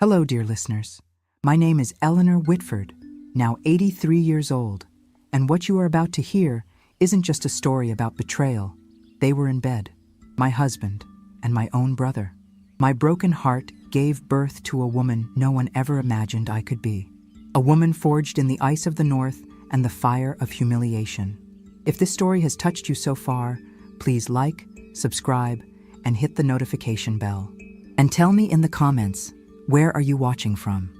Hello, dear listeners. My name is Eleanor Whitford, now 83 years old, and what you are about to hear isn't just a story about betrayal. They were in bed, my husband and my own brother. My broken heart gave birth to a woman no one ever imagined I could be. A woman forged in the ice of the North and the fire of humiliation. If this story has touched you so far, please like, subscribe, and hit the notification bell. And tell me in the comments, where are you watching from?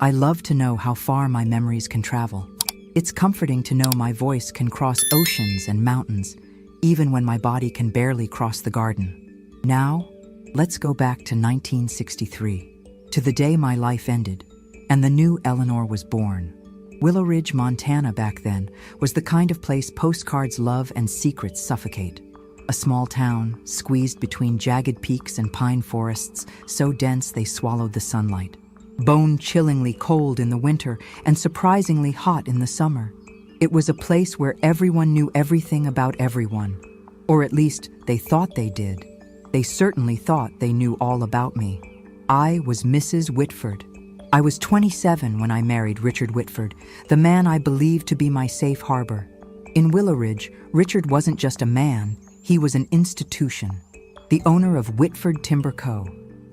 I love to know how far my memories can travel. It's comforting to know my voice can cross oceans and mountains, even when my body can barely cross the garden. Now, let's go back to 1963, to the day my life ended, and the new Eleanor was born. Willow Ridge, Montana back then was the kind of place postcards love and secrets suffocate. A small town, squeezed between jagged peaks and pine forests, so dense they swallowed the sunlight. Bone-chillingly cold in the winter and surprisingly hot in the summer. It was a place where everyone knew everything about everyone. Or at least, they thought they did. They certainly thought they knew all about me. I was Mrs. Whitford. I was 27 when I married Richard Whitford, the man I believed to be my safe harbor. In Willow Ridge, Richard wasn't just a man, he was an institution. The owner of Whitford Timber Co.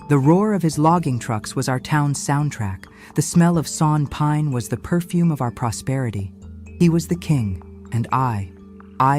The roar of his logging trucks was our town's soundtrack. The smell of sawn pine was the perfume of our prosperity. He was the king, and I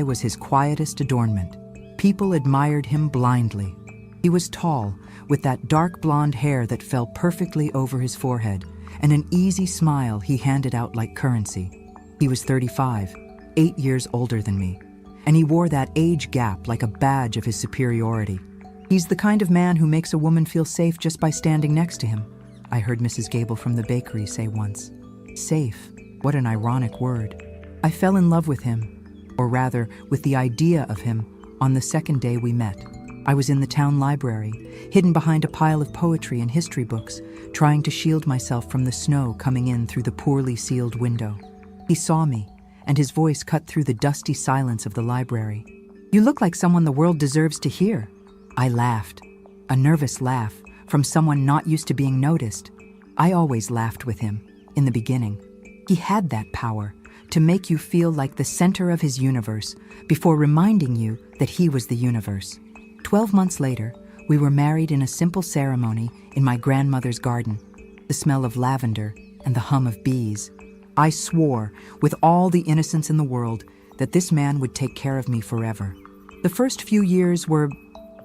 was his quietest adornment. People admired him blindly. He was tall, with that dark blonde hair that fell perfectly over his forehead, and an easy smile he handed out like currency. He was 35, 8 years older than me, and he wore that age gap like a badge of his superiority. He's the kind of man who makes a woman feel safe just by standing next to him, I heard Mrs. Gable from the bakery say once. Safe, what an ironic word. I fell in love with him, or rather, with the idea of him, on the second day we met. I was in the town library, hidden behind a pile of poetry and history books, trying to shield myself from the snow coming in through the poorly sealed window. He saw me, and his voice cut through the dusty silence of the library. "You look like someone the world deserves to hear." I laughed, a nervous laugh from someone not used to being noticed. I always laughed with him, in the beginning. He had that power to make you feel like the center of his universe before reminding you that he was the universe. 12 months later, we were married in a simple ceremony in my grandmother's garden. The smell of lavender and the hum of bees. I swore, with all the innocence in the world, that this man would take care of me forever. The first few years were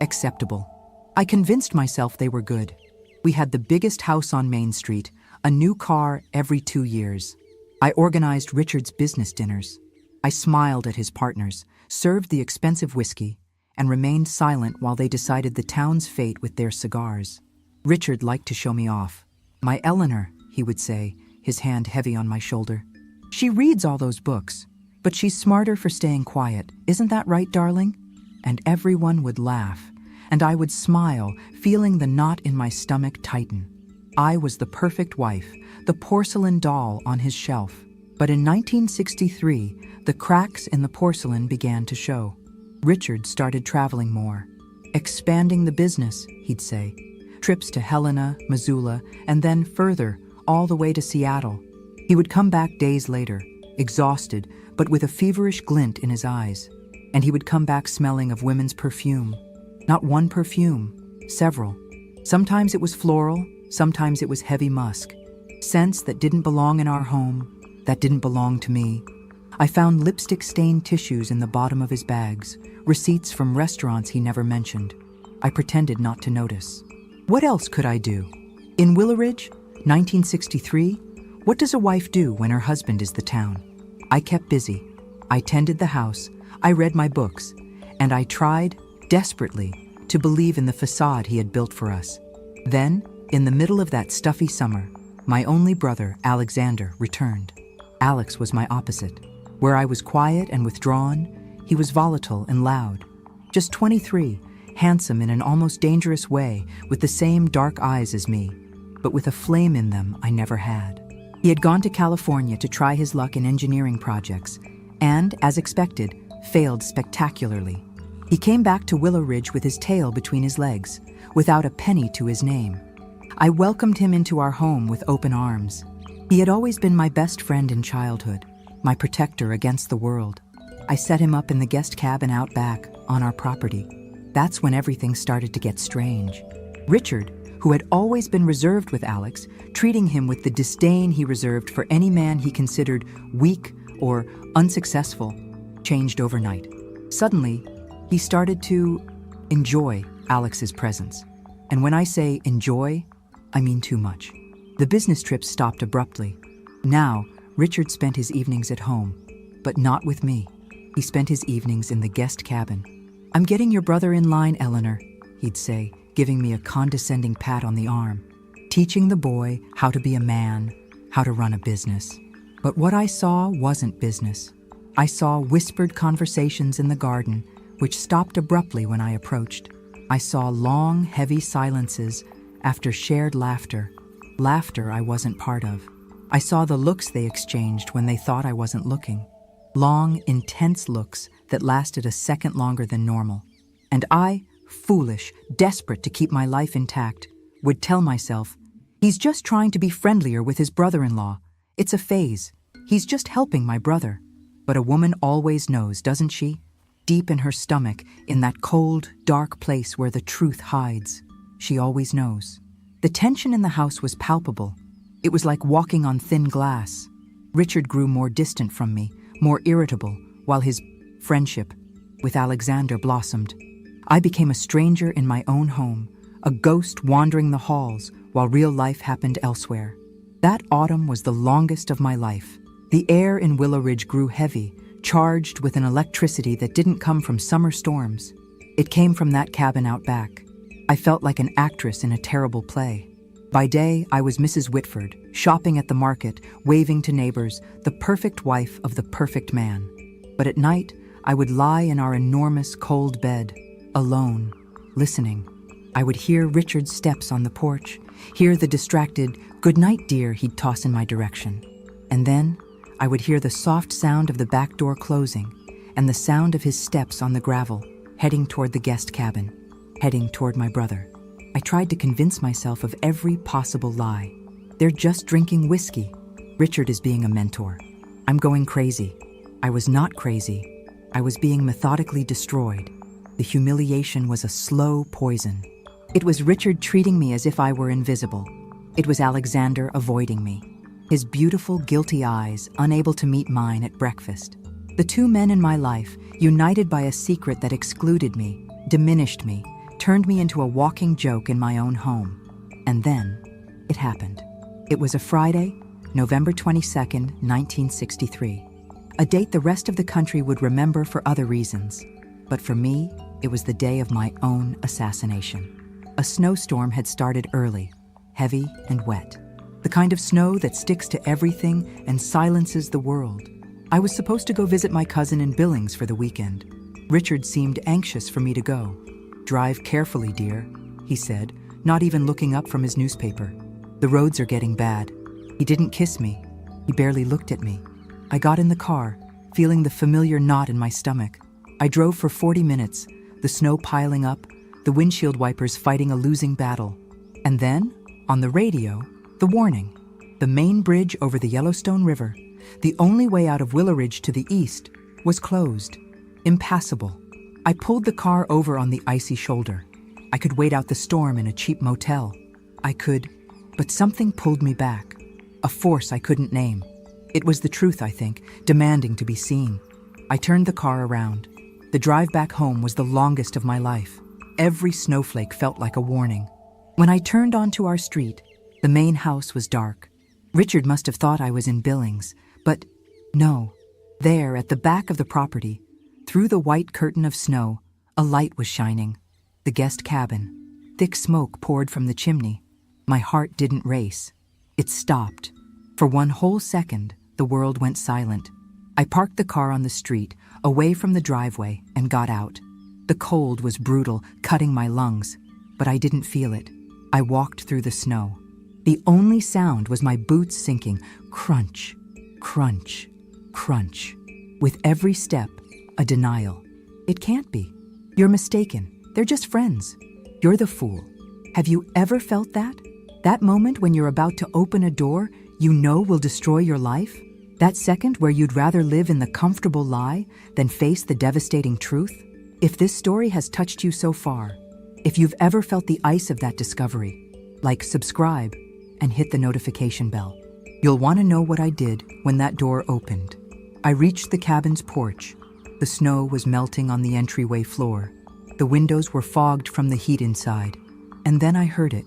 acceptable. I convinced myself they were good. We had the biggest house on Main Street, a new car every 2 years. I organized Richard's business dinners. I smiled at his partners, served the expensive whiskey, and remained silent while they decided the town's fate with their cigars. Richard liked to show me off. "My Eleanor," he would say, his hand heavy on my shoulder. "She reads all those books, but she's smarter for staying quiet. Isn't that right, darling?" And everyone would laugh, and I would smile, feeling the knot in my stomach tighten. I was the perfect wife, the porcelain doll on his shelf. But in 1963, the cracks in the porcelain began to show. Richard started traveling more. "Expanding the business," he'd say. Trips to Helena, Missoula, and then further, all the way to Seattle. He would come back days later, exhausted, but with a feverish glint in his eyes. And he would come back smelling of women's perfume. Not one perfume, several. Sometimes it was floral, sometimes it was heavy musk. Scents that didn't belong in our home, that didn't belong to me. I found lipstick-stained tissues in the bottom of his bags, receipts from restaurants he never mentioned. I pretended not to notice. What else could I do? In Willow Ridge, 1963, what does a wife do when her husband is the town? I kept busy. I tended the house, I read my books, and I tried, desperately, to believe in the facade he had built for us. Then, in the middle of that stuffy summer, my only brother, Alexander, returned. Alex was my opposite. Where I was quiet and withdrawn, he was volatile and loud. Just 23, handsome in an almost dangerous way, with the same dark eyes as me, but with a flame in them I never had. He had gone to California to try his luck in engineering projects, and, as expected, failed spectacularly. He came back to Willow Ridge with his tail between his legs, without a penny to his name. I welcomed him into our home with open arms. He had always been my best friend in childhood, my protector against the world. I set him up in the guest cabin out back, on our property. That's when everything started to get strange. Richard, who had always been reserved with Alex, treating him with the disdain he reserved for any man he considered weak or unsuccessful, changed overnight. Suddenly, he started to enjoy Alex's presence. And when I say enjoy, I mean too much. The business trip stopped abruptly. Now, Richard spent his evenings at home, but not with me. He spent his evenings in the guest cabin. "I'm getting your brother in line, Eleanor," he'd say, giving me a condescending pat on the arm, teaching the boy how to be a man, how to run a business. But what I saw wasn't business. I saw whispered conversations in the garden, which stopped abruptly when I approached. I saw long, heavy silences after shared laughter I wasn't part of. I saw the looks they exchanged when they thought I wasn't looking. Long, intense looks that lasted a second longer than normal. And I, foolish, desperate to keep my life intact, would tell myself, "He's just trying to be friendlier with his brother-in-law. It's a phase. He's just helping my brother." But a woman always knows, doesn't she? Deep in her stomach, in that cold, dark place where the truth hides. She always knows. The tension in the house was palpable. It was like walking on thin glass. Richard grew more distant from me, more irritable, while his friendship with Alexander blossomed. I became a stranger in my own home, a ghost wandering the halls while real life happened elsewhere. That autumn was the longest of my life. The air in Willow Ridge grew heavy, charged with an electricity that didn't come from summer storms. It came from that cabin out back. I felt like an actress in a terrible play. By day, I was Mrs. Whitford, shopping at the market, waving to neighbors, the perfect wife of the perfect man. But at night, I would lie in our enormous cold bed, alone, listening. I would hear Richard's steps on the porch, hear the distracted, "Good night, dear," he'd toss in my direction. And then, I would hear the soft sound of the back door closing and the sound of his steps on the gravel, heading toward the guest cabin, heading toward my brother. I tried to convince myself of every possible lie. They're just drinking whiskey. Richard is being a mentor. I'm going crazy. I was not crazy. I was being methodically destroyed. The humiliation was a slow poison. It was Richard treating me as if I were invisible. It was Alexander avoiding me. His beautiful, guilty eyes unable to meet mine at breakfast. The two men in my life, united by a secret that excluded me, diminished me, turned me into a walking joke in my own home. And then, it happened. It was a Friday, November 22nd, 1963. A date the rest of the country would remember for other reasons. But for me, it was the day of my own assassination. A snowstorm had started early, heavy and wet. The kind of snow that sticks to everything and silences the world. I was supposed to go visit my cousin in Billings for the weekend. Richard seemed anxious for me to go. "Drive carefully, dear," he said, not even looking up from his newspaper. "The roads are getting bad." He didn't kiss me. He barely looked at me. I got in the car, feeling the familiar knot in my stomach. I drove for 40 minutes, the snow piling up, the windshield wipers fighting a losing battle. And then, on the radio, the warning. The main bridge over the Yellowstone River, the only way out of Willow Ridge to the east, was closed. Impassable. I pulled the car over on the icy shoulder. I could wait out the storm in a cheap motel. I could, but something pulled me back. A force I couldn't name. It was the truth, I think, demanding to be seen. I turned the car around. The drive back home was the longest of my life. Every snowflake felt like a warning. When I turned onto our street, the main house was dark. Richard must have thought I was in Billings, but no. There, at the back of the property, through the white curtain of snow, a light was shining. The guest cabin. Thick smoke poured from the chimney. My heart didn't race. It stopped. For one whole second, the world went silent. I parked the car on the street, away from the driveway, and got out. The cold was brutal, cutting my lungs, but I didn't feel it. I walked through the snow. The only sound was my boots sinking, crunch, crunch, crunch. With every step, a denial. "It can't be. You're mistaken. They're just friends. You're the fool." Have you ever felt that? That moment when you're about to open a door you know will destroy your life? That second where you'd rather live in the comfortable lie than face the devastating truth? If this story has touched you so far, if you've ever felt the ice of that discovery, like, subscribe, and hit the notification bell. You'll want to know what I did when that door opened. I reached the cabin's porch. The snow was melting on the entryway floor. The windows were fogged from the heat inside. And then I heard it.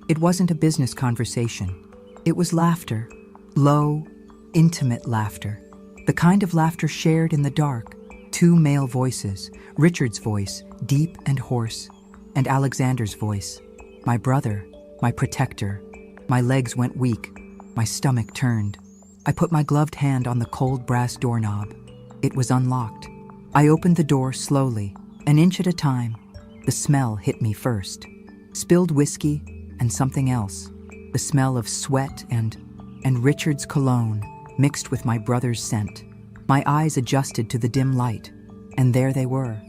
It wasn't a business conversation. It was laughter. Low, intimate laughter. The kind of laughter shared in the dark. Two male voices, Richard's voice, deep and hoarse, and Alexander's voice, my brother, my protector. My legs went weak. My stomach turned. I put my gloved hand on the cold brass doorknob. It was unlocked. I opened the door slowly, an inch at a time. The smell hit me first. Spilled whiskey and something else. The smell of sweat and Richard's cologne mixed with my brother's scent. My eyes adjusted to the dim light, and there they were.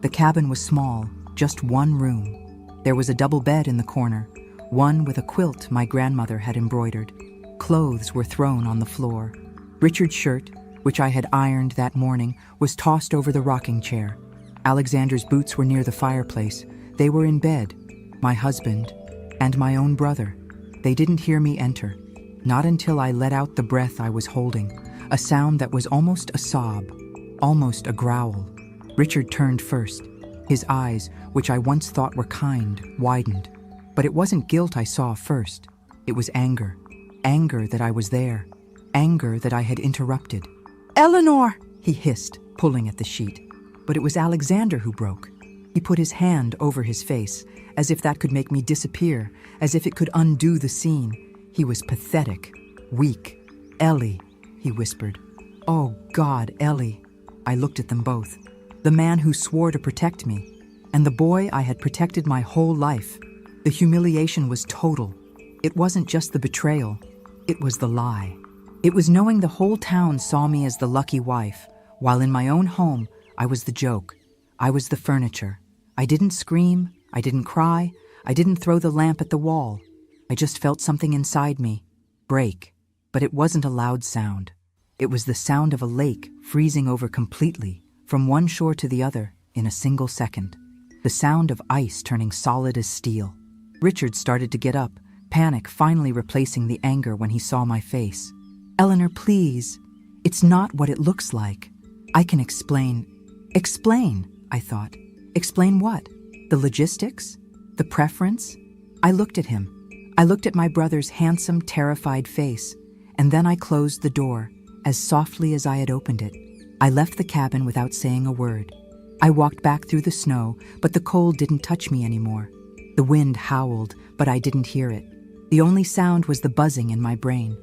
The cabin was small, just one room. There was a double bed in the corner, one with a quilt my grandmother had embroidered. Clothes were thrown on the floor. Richard's shirt, which I had ironed that morning, was tossed over the rocking chair. Alexander's boots were near the fireplace. They were in bed, my husband, and my own brother. They didn't hear me enter, not until I let out the breath I was holding, a sound that was almost a sob, almost a growl. Richard turned first. His eyes, which I once thought were kind, widened. But it wasn't guilt I saw first. It was anger. Anger that I was there. Anger that I had interrupted. "Eleanor!" he hissed, pulling at the sheet. But it was Alexander who broke. He put his hand over his face, as if that could make me disappear, as if it could undo the scene. He was pathetic, weak. "Ellie," he whispered. "Oh, God, Ellie." I looked at them both. The man who swore to protect me, and the boy I had protected my whole life. The humiliation was total. It wasn't just the betrayal. It was the lie. It was knowing the whole town saw me as the lucky wife, while in my own home, I was the joke. I was the furniture. I didn't scream. I didn't cry. I didn't throw the lamp at the wall. I just felt something inside me break. But it wasn't a loud sound. It was the sound of a lake freezing over completely, from one shore to the other, in a single second. The sound of ice turning solid as steel. Richard started to get up, panic finally replacing the anger when he saw my face. "Eleanor, please. It's not what it looks like. I can explain." "Explain," I thought. "Explain what? The logistics? The preference?" I looked at him. I looked at my brother's handsome, terrified face, and then I closed the door, as softly as I had opened it. I left the cabin without saying a word. I walked back through the snow, but the cold didn't touch me anymore. The wind howled, but I didn't hear it. The only sound was the buzzing in my brain.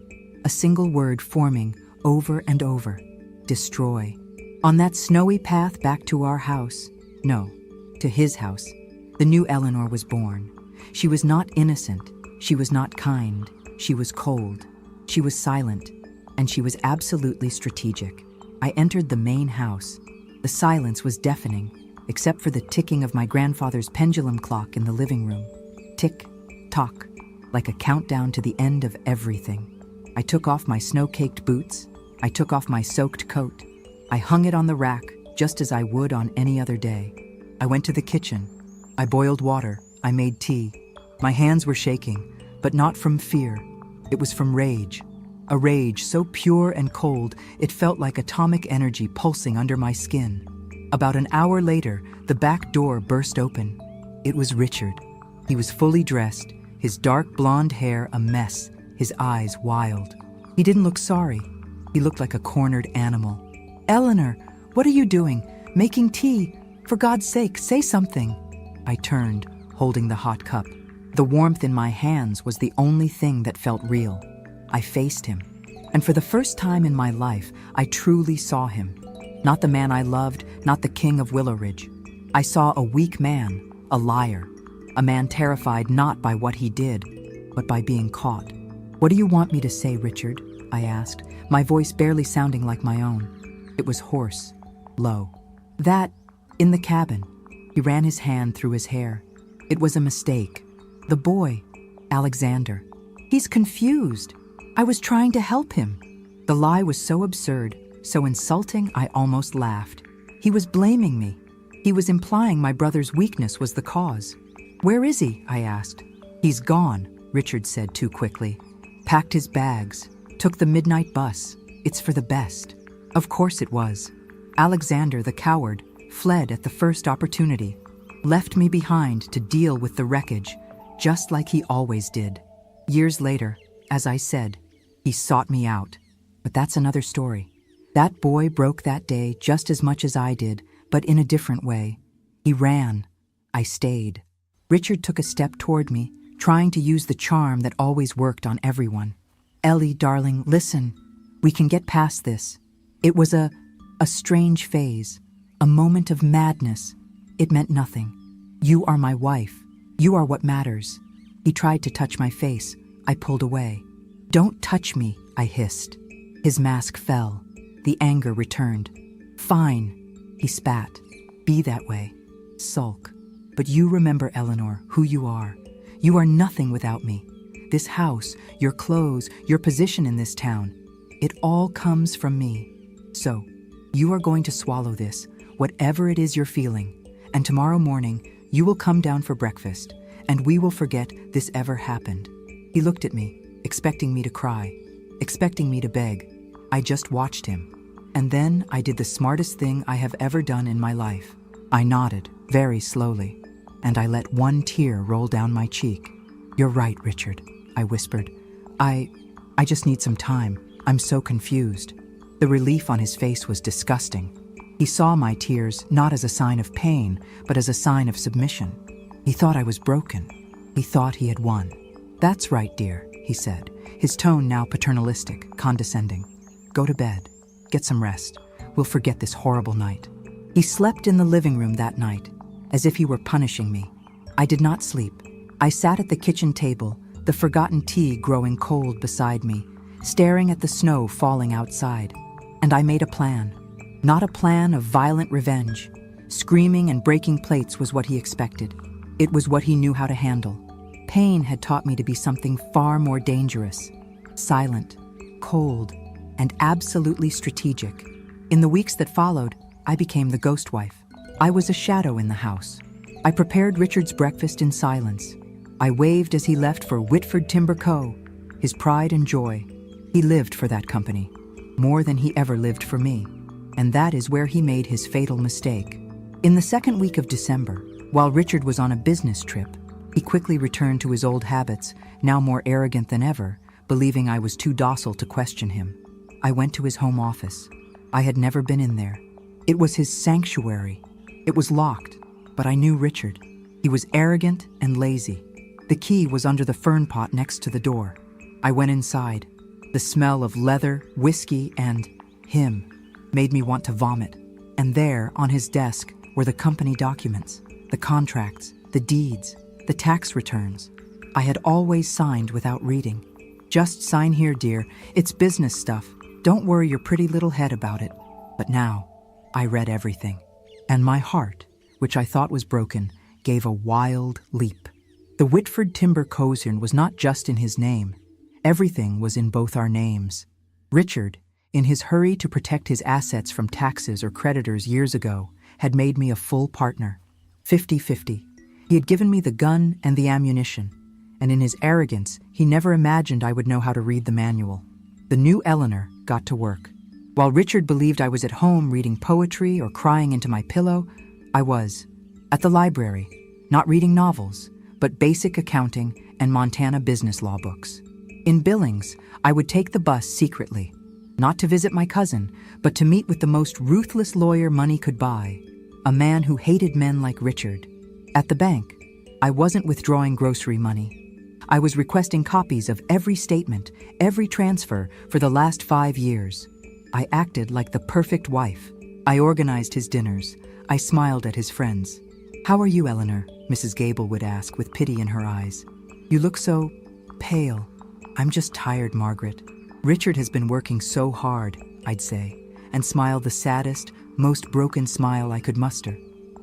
A single word forming over and over. Destroy. On that snowy path back to our house, no, to his house, the new Eleanor was born. She was not innocent. She was not kind. She was cold. She was silent. And she was absolutely strategic. I entered the main house. The silence was deafening, except for the ticking of my grandfather's pendulum clock in the living room. Tick, tock, like a countdown to the end of everything. I took off my snow-caked boots. I took off my soaked coat. I hung it on the rack, just as I would on any other day. I went to the kitchen. I boiled water. I made tea. My hands were shaking, but not from fear. It was from rage. A rage so pure and cold, it felt like atomic energy pulsing under my skin. About an hour later, the back door burst open. It was Richard. He was fully dressed, his dark blonde hair a mess, his eyes wild. He didn't look sorry. He looked like a cornered animal. "Eleanor, what are you doing? Making tea? For God's sake, say something." I turned, holding the hot cup. The warmth in my hands was the only thing that felt real. I faced him. And for the first time in my life, I truly saw him. Not the man I loved, not the king of Willow Ridge. I saw a weak man, a liar. A man terrified not by what he did, but by being caught. "What do you want me to say, Richard?" I asked, my voice barely sounding like my own. It was hoarse, low. "That, in the cabin." He ran his hand through his hair. "It was a mistake. The boy, Alexander, He's confused. I was trying to help him. The lie was so absurd, so insulting, I almost laughed. He was blaming me. He was implying my brother's weakness was the cause. "Where is he?" I asked. "He's gone," Richard said too quickly. "Packed his bags, took the midnight bus. It's for the best." Of course it was. Alexander, the coward, fled at the first opportunity, left me behind to deal with the wreckage, just like he always did. Years later, as I said, he sought me out. But that's another story. That boy broke that day just as much as I did, but in a different way. He ran. I stayed. Richard took a step toward me, trying to use the charm that always worked on everyone. "Ellie, darling, listen. We can get past this." It was a strange phase, a moment of madness. It meant nothing. "You are my wife. You are what matters." He tried to touch my face. I pulled away. "Don't touch me," I hissed. His mask fell. The anger returned. "Fine," he spat. "Be that way. Sulk. But you remember, Eleanor, who you are. You are nothing without me. This house, your clothes, your position in this town. It all comes from me. So, you are going to swallow this, whatever it is you're feeling, and tomorrow morning you will come down for breakfast, and we will forget this ever happened." He looked at me, expecting me to cry, expecting me to beg. I just watched him. And then I did the smartest thing I have ever done in my life. I nodded, very slowly, and I let one tear roll down my cheek. "You're right, Richard," I whispered. I just need some time. I'm so confused." The relief on his face was disgusting. He saw my tears not as a sign of pain, but as a sign of submission. He thought I was broken. He thought he had won. "That's right, dear," he said, his tone now paternalistic, condescending. "Go to bed. Get some rest. We'll forget this horrible night." He slept in the living room that night, as if he were punishing me. I did not sleep. I sat at the kitchen table, the forgotten tea growing cold beside me, staring at the snow falling outside. And I made a plan. Not a plan of violent revenge. Screaming and breaking plates was what he expected. It was what he knew how to handle. Pain had taught me to be something far more dangerous. Silent, cold, and absolutely strategic. In the weeks that followed, I became the ghost wife. I was a shadow in the house. I prepared Richard's breakfast in silence. I waved as he left for Whitford Timber Co., his pride and joy. He lived for that company, more than he ever lived for me. And that is where he made his fatal mistake. In the second week of December, while Richard was on a business trip, he quickly returned to his old habits, now more arrogant than ever, believing I was too docile to question him. I went to his home office. I had never been in there. It was his sanctuary. It was locked, but I knew Richard. He was arrogant and lazy. The key was under the fern pot next to the door. I went inside. The smell of leather, whiskey, and him made me want to vomit. And there, on his desk, were the company documents, the contracts, the deeds, the tax returns. I had always signed without reading. "Just sign here, dear. It's business stuff. Don't worry your pretty little head about it." But now, I read everything. And my heart, which I thought was broken, gave a wild leap. The Whitford Timber Concern was not just in his name. Everything was in both our names. Richard, in his hurry to protect his assets from taxes or creditors years ago, had made me a full partner. 50-50. He had given me the gun and the ammunition, and in his arrogance, he never imagined I would know how to read the manual. The new Eleanor got to work. While Richard believed I was at home reading poetry or crying into my pillow, I was at the library, not reading novels, but basic accounting and Montana business law books. In Billings, I would take the bus secretly, not to visit my cousin, but to meet with the most ruthless lawyer money could buy, a man who hated men like Richard. At the bank, I wasn't withdrawing grocery money. I was requesting copies of every statement, every transfer for the last 5 years. I acted like the perfect wife. I organized his dinners. I smiled at his friends. "How are you, Eleanor?" Mrs. Gable would ask with pity in her eyes. "You look so pale." "I'm just tired, Margaret. Richard has been working so hard," I'd say, and smile the saddest, most broken smile I could muster.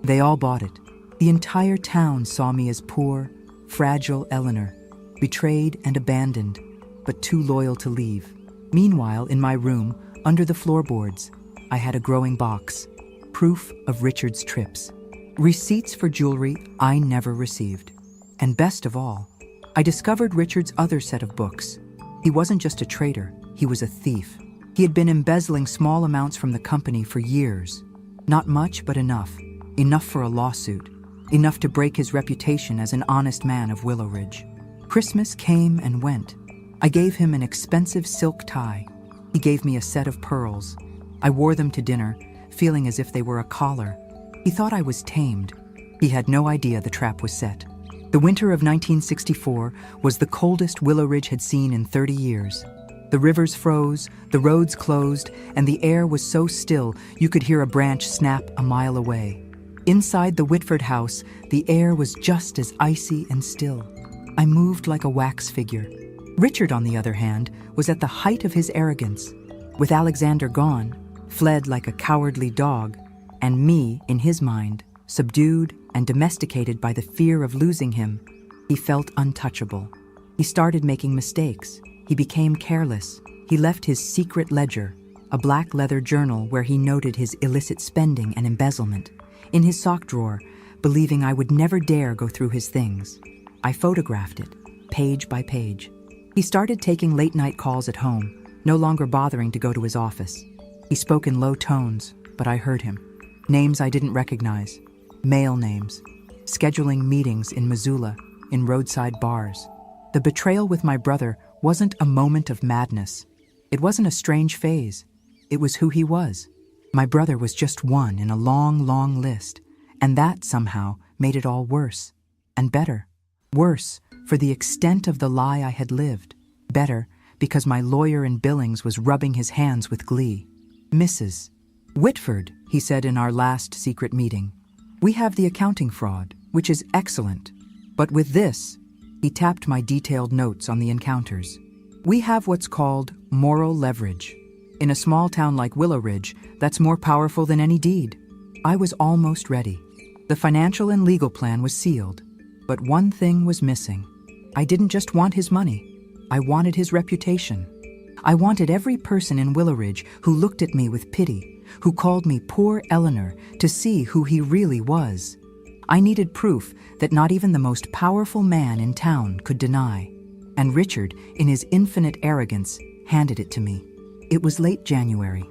They all bought it. The entire town saw me as poor, fragile Eleanor. betrayed and abandoned, but too loyal to leave. Meanwhile, in my room, under the floorboards, I had a growing box, proof of Richard's trips, receipts for jewelry I never received. And best of all, I discovered Richard's other set of books. He wasn't just a traitor, he was a thief. He had been embezzling small amounts from the company for years. Not much, but enough. Enough for a lawsuit. Enough to break his reputation as an honest man of Willow Ridge. Christmas came and went. I gave him an expensive silk tie. He gave me a set of pearls. I wore them to dinner, feeling as if they were a collar. He thought I was tamed. He had no idea the trap was set. The winter of 1964 was the coldest Willow Ridge had seen in 30 years. The rivers froze, the roads closed, and the air was so still you could hear a branch snap a mile away. Inside the Whitford house, the air was just as icy and still. I moved like a wax figure. Richard, on the other hand, was at the height of his arrogance. With Alexander gone, fled like a cowardly dog, and me, in his mind, subdued and domesticated by the fear of losing him, he felt untouchable. He started making mistakes. He became careless. He left his secret ledger, a black leather journal where he noted his illicit spending and embezzlement, in his sock drawer, believing I would never dare go through his things. I photographed it, page by page. He started taking late-night calls at home, no longer bothering to go to his office. He spoke in low tones, but I heard him. Names I didn't recognize, male names, scheduling meetings in Missoula, in roadside bars. The betrayal with my brother wasn't a moment of madness. It wasn't a strange phase. It was who he was. My brother was just one in a long, long list, and that somehow made it all worse. And better. Worse, for the extent of the lie I had lived. Better, because my lawyer in Billings was rubbing his hands with glee. Mrs. Whitford, he said in our last secret meeting, we have the accounting fraud, which is excellent. But with this, he tapped my detailed notes on the encounters. We have what's called moral leverage. In a small town like Willow Ridge, that's more powerful than any deed. I was almost ready. The financial and legal plan was sealed. But one thing was missing. I didn't just want his money. I wanted his reputation. I wanted every person in Willow Ridge who looked at me with pity, who called me poor Eleanor, to see who he really was. I needed proof that not even the most powerful man in town could deny. And Richard, in his infinite arrogance, handed it to me. It was late January.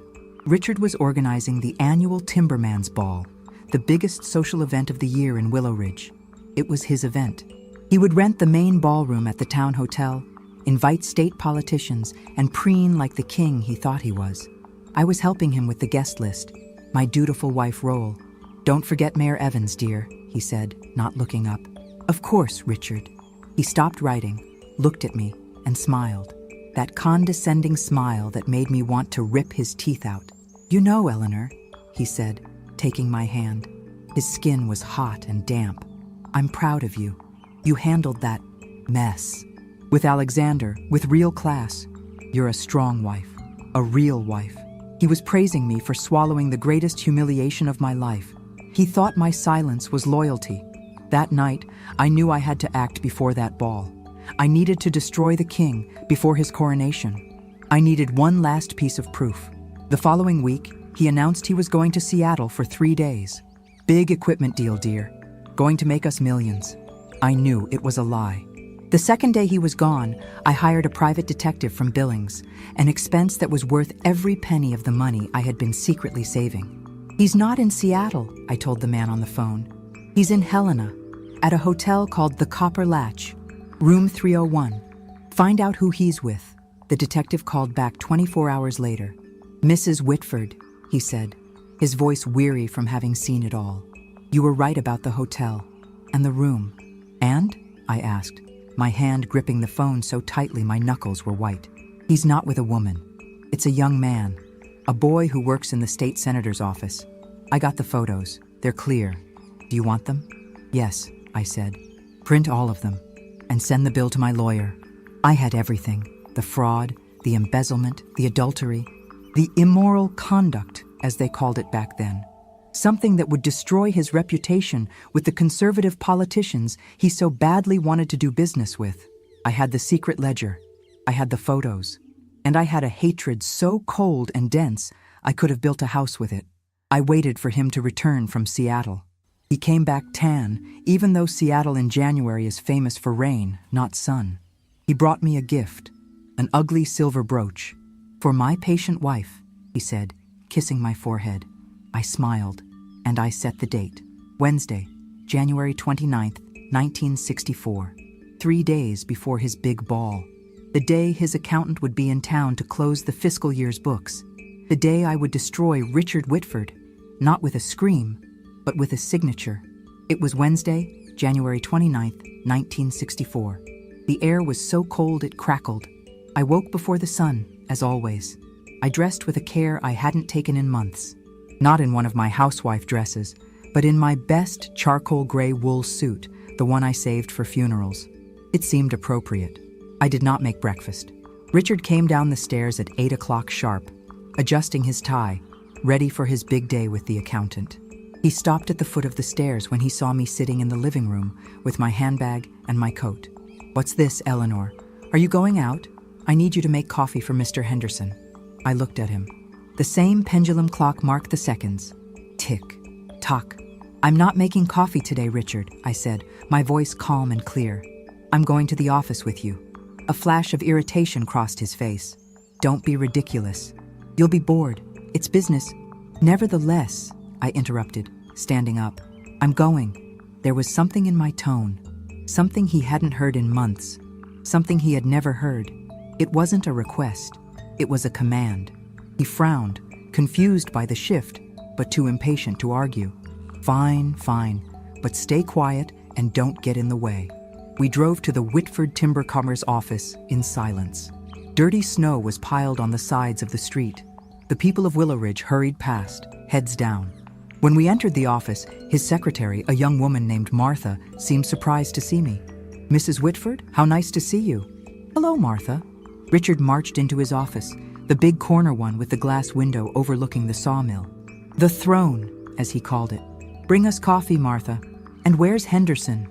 Richard was organizing the annual Timberman's Ball, the biggest social event of the year in Willow Ridge. It was his event. He would rent the main ballroom at the town hotel, invite state politicians, and preen like the king he thought he was. I was helping him with the guest list, my dutiful wife role. Don't forget Mayor Evans, dear, he said, not looking up. Of course, Richard. He stopped writing, looked at me, and smiled. That condescending smile that made me want to rip his teeth out. You know, Eleanor, he said, taking my hand. His skin was hot and damp. I'm proud of you. You handled that mess. With Alexander, with real class. You're a strong wife, a real wife. He was praising me for swallowing the greatest humiliation of my life. He thought my silence was loyalty. That night, I knew I had to act before that ball. I needed to destroy the king before his coronation. I needed one last piece of proof. The following week, he announced he was going to Seattle for 3 days. Big equipment deal, dear. Going to make us millions. I knew it was a lie. The second day he was gone, I hired a private detective from Billings, an expense that was worth every penny of the money I had been secretly saving. He's not in Seattle, I told the man on the phone. He's in Helena, at a hotel called the Copper Latch, room 301. Find out who he's with. The detective called back 24 hours later. Mrs. Whitford, he said, his voice weary from having seen it all. You were right about the hotel and the room. And? I asked, my hand gripping the phone so tightly my knuckles were white. He's not with a woman. It's a young man, a boy who works in the state senator's office. I got the photos. They're clear. Do you want them? Yes, I said. Print all of them and send the bill to my lawyer. I had everything. The fraud, the embezzlement, the adultery, the immoral conduct, as they called it back then. Something that would destroy his reputation with the conservative politicians he so badly wanted to do business with. I had the secret ledger. I had the photos. And I had a hatred so cold and dense, I could have built a house with it. I waited for him to return from Seattle. He came back tan, even though Seattle in January is famous for rain, not sun. He brought me a gift, an ugly silver brooch. "For my patient wife," he said, kissing my forehead. I smiled, and I set the date. Wednesday, January 29th, 1964. 3 days before his big ball. The day his accountant would be in town to close the fiscal year's books. The day I would destroy Richard Whitford, not with a scream, but with a signature. It was Wednesday, January 29th, 1964. The air was so cold it crackled. I woke before the sun, as always. I dressed with a care I hadn't taken in months. Not in one of my housewife dresses, but in my best charcoal gray wool suit, the one I saved for funerals. It seemed appropriate. I did not make breakfast. Richard came down the stairs at 8 o'clock sharp, adjusting his tie, ready for his big day with the accountant. He stopped at the foot of the stairs when he saw me sitting in the living room with my handbag and my coat. "What's this, Eleanor? Are you going out? I need you to make coffee for Mr. Henderson." I looked at him. The same pendulum clock marked the seconds. Tick, tock. "I'm not making coffee today, Richard," I said, my voice calm and clear. "I'm going to the office with you." A flash of irritation crossed his face. "Don't be ridiculous. You'll be bored. It's business." "Nevertheless," I interrupted, standing up. "I'm going." There was something in my tone, something he hadn't heard in months, something he had never heard. It wasn't a request. It was a command. He frowned, confused by the shift, but too impatient to argue. "Fine, fine, but stay quiet and don't get in the way." We drove to the Whitford Timbercomer's office in silence. Dirty snow was piled on the sides of the street. The people of Willow Ridge hurried past, heads down. When we entered the office, his secretary, a young woman named Martha, seemed surprised to see me. "Mrs. Whitford, how nice to see you." "Hello, Martha." Richard marched into his office, the big corner one with the glass window overlooking the sawmill. "The throne," as he called it. "Bring us coffee, Martha. And where's Henderson?"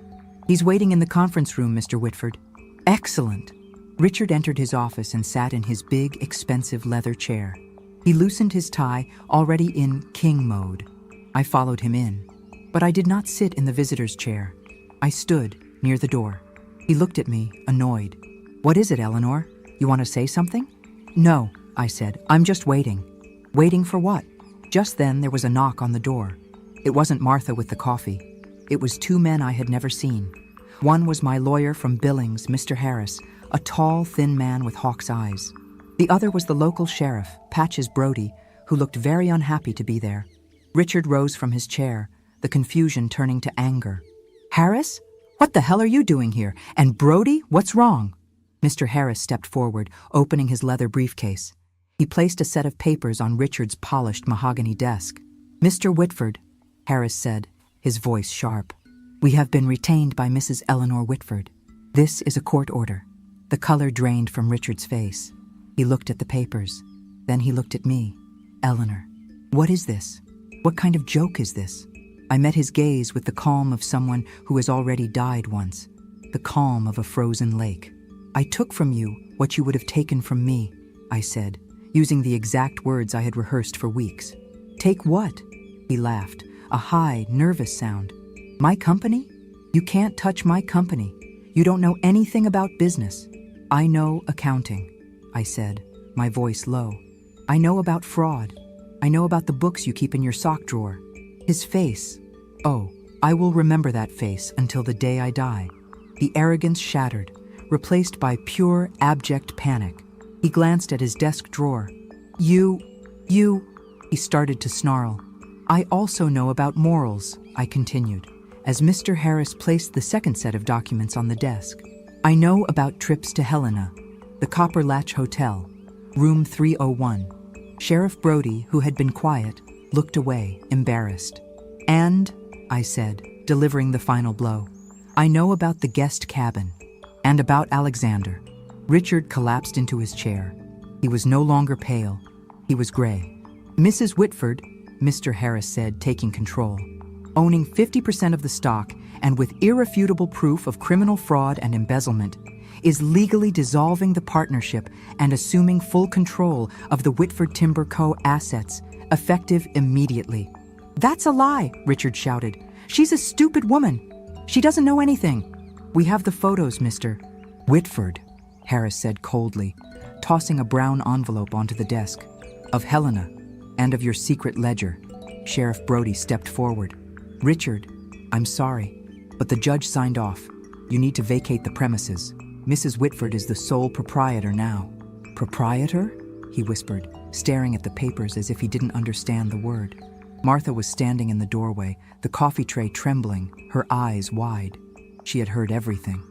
"He's waiting in the conference room, Mr. Whitford." "Excellent." Richard entered his office and sat in his big, expensive leather chair. He loosened his tie, already in king mode. I followed him in. But I did not sit in the visitor's chair. I stood near the door. He looked at me, annoyed. "What is it, Eleanor? You want to say something?" "No," I said. "I'm just waiting." "Waiting for what?" Just then there was a knock on the door. It wasn't Martha with the coffee. It was 2 men I had never seen. One was my lawyer from Billings, Mr. Harris, a tall, thin man with hawk's eyes. The other was the local sheriff, Patches Brody, who looked very unhappy to be there. Richard rose from his chair, the confusion turning to anger. "Harris? What the hell are you doing here? And Brody, what's wrong?" Mr. Harris stepped forward, opening his leather briefcase. He placed a set of papers on Richard's polished mahogany desk. "Mr. Whitford," Harris said, his voice sharp, "we have been retained by Mrs. Eleanor Whitford. This is a court order." The color drained from Richard's face. He looked at the papers. Then he looked at me. "Eleanor, what is this? What kind of joke is this?" I met his gaze with the calm of someone who has already died once, the calm of a frozen lake. "I took from you what you would have taken from me," I said, using the exact words I had rehearsed for weeks. "Take what?" He laughed, a high, nervous sound. "My company? You can't touch my company. You don't know anything about business." "I know accounting," I said, my voice low. "I know about fraud. I know about the books you keep in your sock drawer." His face. Oh, I will remember that face until the day I die. The arrogance shattered, replaced by pure, abject panic. He glanced at his desk drawer. You, he started to snarl. "I also know about morals," I continued, as Mr. Harris placed the second set of documents on the desk. "I know about trips to Helena, the Copper Latch Hotel, room 301. Sheriff Brody, who had been quiet, looked away, embarrassed. "And," I said, delivering the final blow, "I know about the guest cabin, and about Alexander." Richard collapsed into his chair. He was no longer pale. He was gray. "Mrs. Whitford," Mr. Harris said, taking control, "owning 50% of the stock and with irrefutable proof of criminal fraud and embezzlement, is legally dissolving the partnership and assuming full control of the Whitford Timber Co. assets, effective immediately. That's a lie, Richard shouted. She's a stupid woman. She doesn't know anything. We have the photos, Mr. Whitford, Harris said coldly, tossing a brown envelope onto the desk. Of Helena, and of your secret ledger. Sheriff Brody stepped forward. Richard, I'm sorry, but the judge signed off. You need to vacate the premises. Mrs. Whitford is the sole proprietor now. Proprietor? He whispered, staring at the papers as if he didn't understand the word. Martha was standing in the doorway, the coffee tray trembling, her eyes wide. She had heard everything.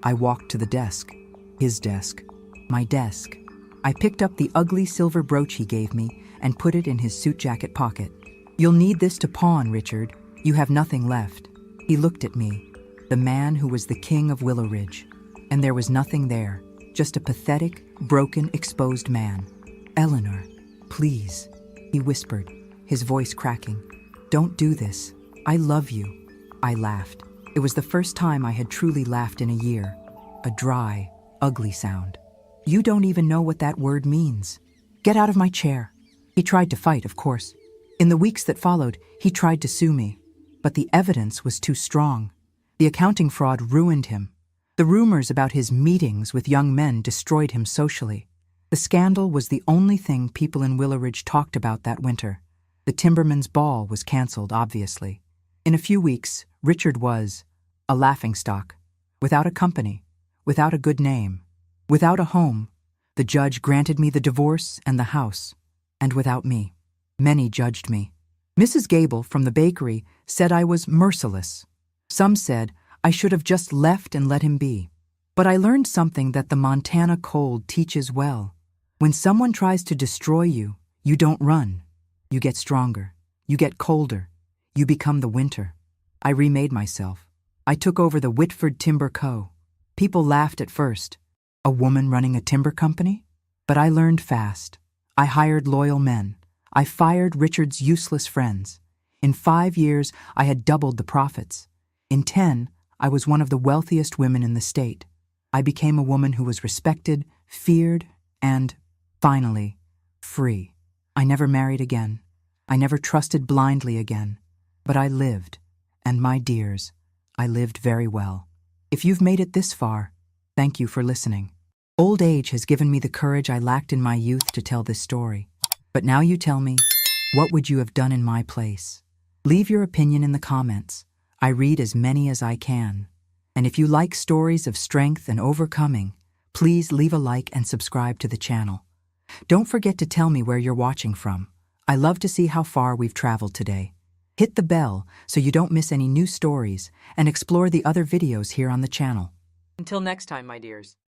I walked to the desk. His desk. My desk. I picked up the ugly silver brooch he gave me and put it in his suit jacket pocket. You'll need this to pawn, Richard. You have nothing left. He looked at me, the man who was the king of Willow Ridge. And there was nothing there, just a pathetic, broken, exposed man. Eleanor, please, he whispered, his voice cracking. Don't do this. I love you. I laughed. It was the first time I had truly laughed in a year. A dry, ugly sound. You don't even know what that word means. Get out of my chair. He tried to fight, of course. In the weeks that followed, he tried to sue me. But the evidence was too strong. The accounting fraud ruined him. The rumors about his meetings with young men destroyed him socially. The scandal was the only thing people in Willow Ridge talked about that winter. The Timberman's Ball was canceled, obviously. In a few weeks, Richard was a laughingstock, without a company, without a good name, without a home. The judge granted me the divorce and the house, and without me. Many judged me. Mrs. Gable from the bakery said I was merciless. Some said I should have just left and let him be. But I learned something that the Montana cold teaches well. When someone tries to destroy you, you don't run. You get stronger. You get colder. You become the winter. I remade myself. I took over the Whitford Timber Co. People laughed at first. A woman running a timber company? But I learned fast. I hired loyal men. I fired Richard's useless friends. In 5 years, I had doubled the profits. In 10, I was one of the wealthiest women in the state. I became a woman who was respected, feared, and, finally, free. I never married again. I never trusted blindly again. But I lived. And my dears, I lived very well. If you've made it this far, thank you for listening. Old age has given me the courage I lacked in my youth to tell this story. But now you tell me, what would you have done in my place? Leave your opinion in the comments. I read as many as I can. And if you like stories of strength and overcoming, please leave a like and subscribe to the channel. Don't forget to tell me where you're watching from. I love to see how far we've traveled today. Hit the bell so you don't miss any new stories and explore the other videos here on the channel. Until next time, my dears.